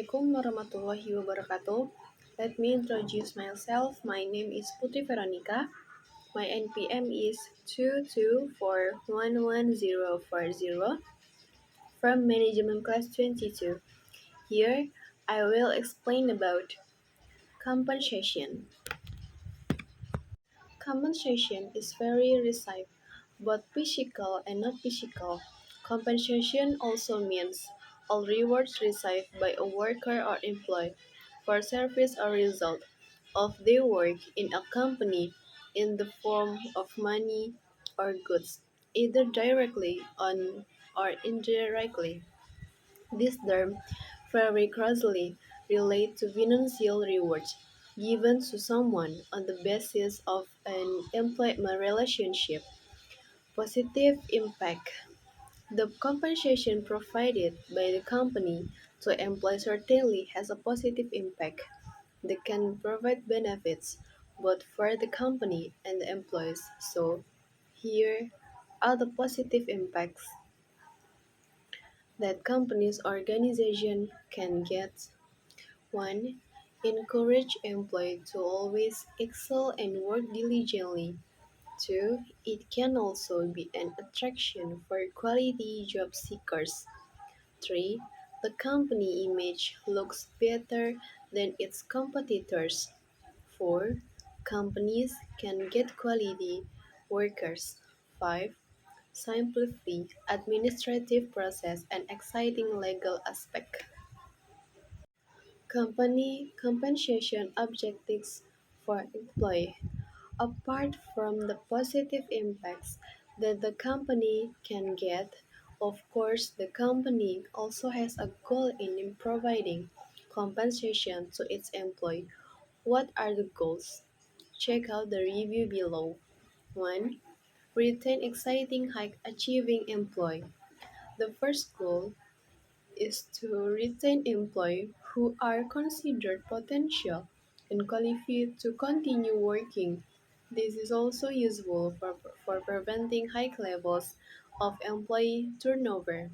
Assalamualaikum warahmatullahi wabarakatuh. Let me introduce myself. My name is Putri Veronica. My NPM is 2241140 from Manajemen Class 22. Here, I will explain about compensation. Compensation is very received, both physical and not physical. Compensation also means all rewards received by a worker or employee for service or result of their work in a company in the form of money or goods, either directly on or indirectly. This term very closely relates to financial rewards given to someone on the basis of an employment relationship. Positive impact. The compensation provided by the company to employees certainly has a positive impact. They can provide benefits both for the company and the employees. So, here are the positive impacts that companies organization can get. 1. Encourage employees to always excel and work diligently. 2. It can also be an attraction for quality job seekers. 3. The company image looks better than its competitors. 4. Companies can get quality workers. 5. Simplify administrative process and exciting legal aspect. Company compensation objectives for employee. Apart from the positive impacts that the company can get, of course, the company also has a goal in providing compensation to its employee. What are the goals? Check out the review below. 1. Retain exciting high achieving employee. The first goal is to retain employees who are considered potential and qualified to continue working. This is also useful for preventing high levels of employee turnover.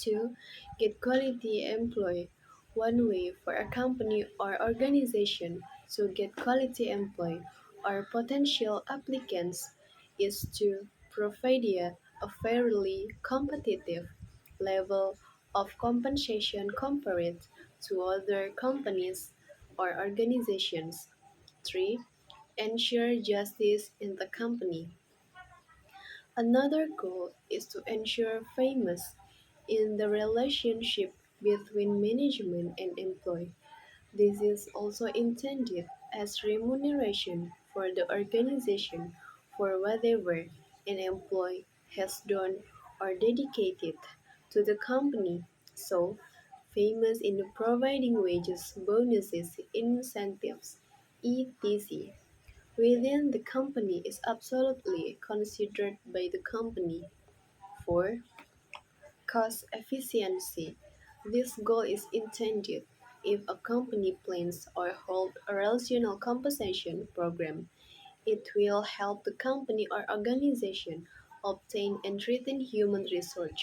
2. Get quality employee. One way for a company or organization to get quality employee or potential applicants is to provide a fairly competitive level of compensation compared to other companies or organizations. 3. Ensure justice in the company. Another goal is to ensure fairness in the relationship between management and employee. This is also intended as remuneration for the organization for whatever an employee has done or dedicated to the company. So, famous in providing wages, bonuses, incentives, etc. within the company is absolutely considered by the company. 4. Cost efficiency. This goal is intended if a company plans or holds a rational compensation program. It will help the company or organization obtain and retain human resource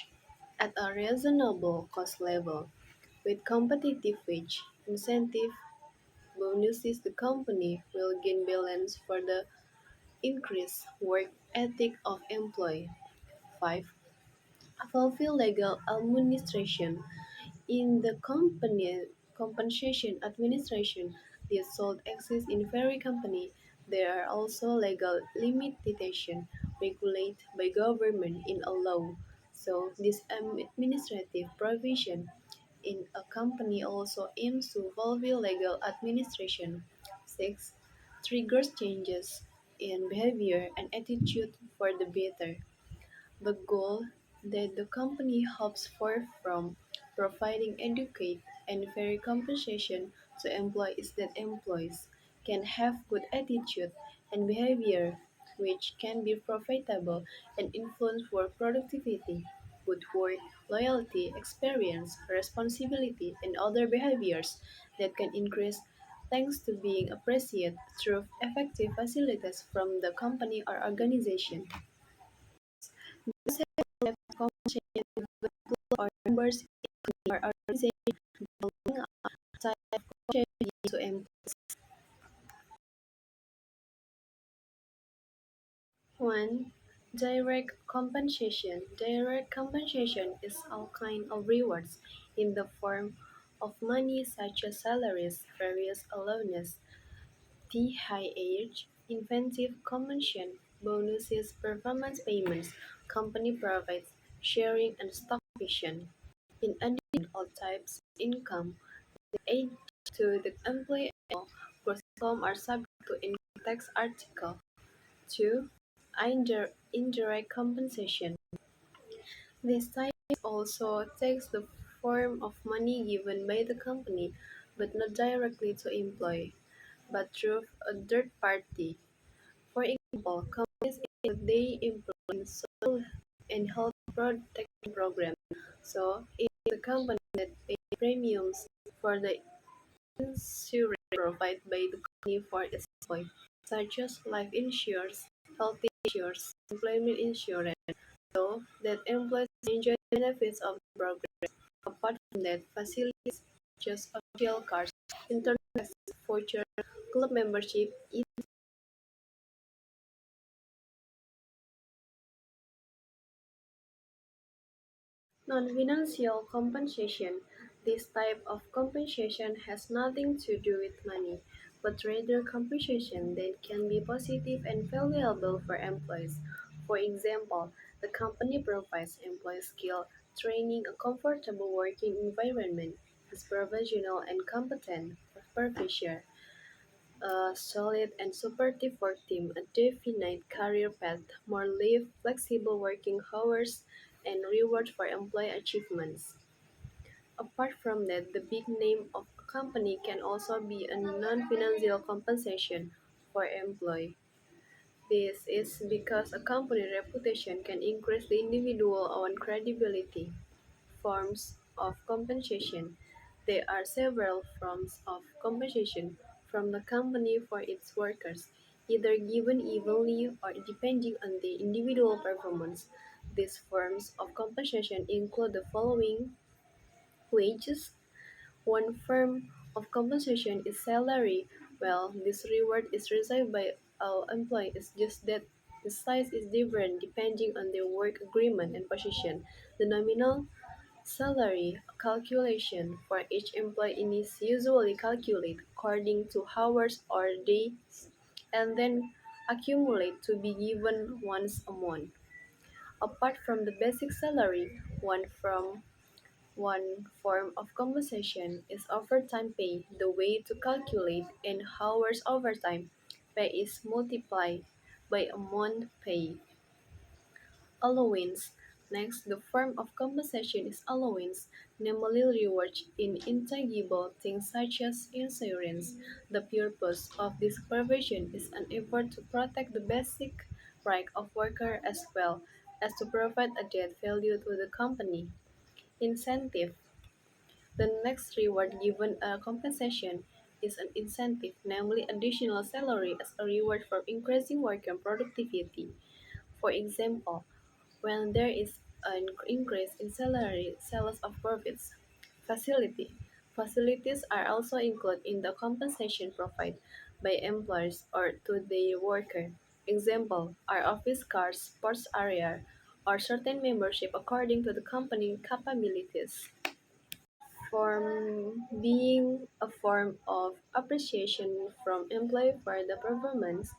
at a reasonable cost level. With competitive wage, incentive, bonuses, the company will gain balance for the increased work ethic of employee. 5. Fulfill legal administration. In the company compensation administration, this sole exists in every company. There are also legal limitations regulated by government in a law. So this administrative provision in a company also aims to fulfill legal administration. 6. Triggers changes in behavior and attitude for the better. The goal that the company hopes for from providing adequate and fair compensation to employees is that employees can have good attitude and behavior which can be profitable and influence work productivity, good work, loyalty, experience, responsibility, and other behaviors that can increase thanks to being appreciated through effective facilities from the company or organization. This helps compensation or members in our organization building 1. Direct compensation. Direct compensation is all kind of rewards in the form of money such as salaries, various allowances, the high age, incentive commission, bonuses, performance payments, company provides, sharing and stock option. In addition, all types of income, the age to the employee and gross income are subject to income tax article. 2. Indirect compensation. This type also takes the form of money given by the company, but not directly to employee, but through a third party. For example, companies they employ in social and health protection programs. So it is the company that pays premiums for the insurance provided by the company for its employees, such as life insurance, health insurance, employment insurance, so that employees enjoy the benefits of the program. Apart from that, facilities such as official cars, internet access, voucher, club membership, non-financial compensation. This type of compensation has nothing to do with money, but rather compensation that can be positive and valuable for employees. For example, the company provides employees skill training, a comfortable working environment, is professional and competent supervisor, a solid and supportive work team, a definite career path, more leave, flexible working hours, and rewards for employee achievements. Apart from that, the big name of a company can also be a non-financial compensation for employee. This is because a company reputation can increase the individual own credibility. Forms of compensation. There are several forms of compensation from the company for its workers, either given evenly or depending on the individual performance. These forms of compensation include the following: wages. One form of compensation is salary. Well, this reward is received by our employee. It's just that the size is different depending on their work agreement and position. The nominal salary calculation for each employee is usually calculated according to hours or days and then accumulate to be given once a month. Apart from the basic salary, one form of compensation is overtime pay. The way to calculate an hours overtime pay is multiplied by a month pay. Allowance. Next, the form of compensation is allowance, namely rewards in intangible things such as insurance. The purpose of this provision is an effort to protect the basic right of worker as well as to provide added value to the company. Incentive. The next reward given a compensation is an incentive, namely additional salary as a reward for increasing worker productivity. For example, when there is an increase in salary, sales of profits. Facility. Facilities are also included in the compensation provided by employers or to their worker. Example are office cars, sports area, or certain membership according to the company capabilities. Form being a form of appreciation from employee for the performance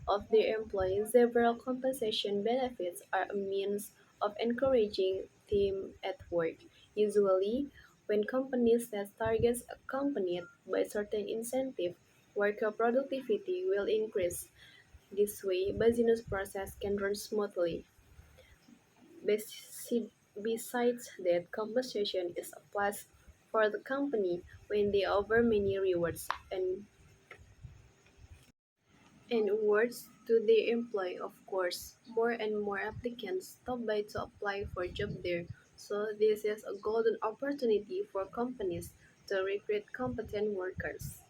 of their employees, several compensation benefits are a means of encouraging team at work. Usually, when companies set targets accompanied by certain incentive, worker productivity will increase. This way, business process can run smoothly. Besi- Besides that, compensation is a plus for the company when they offer many rewards and awards to their employee. Of course, more and more applicants stop by to apply for job there. So this is a golden opportunity for companies to recruit competent workers.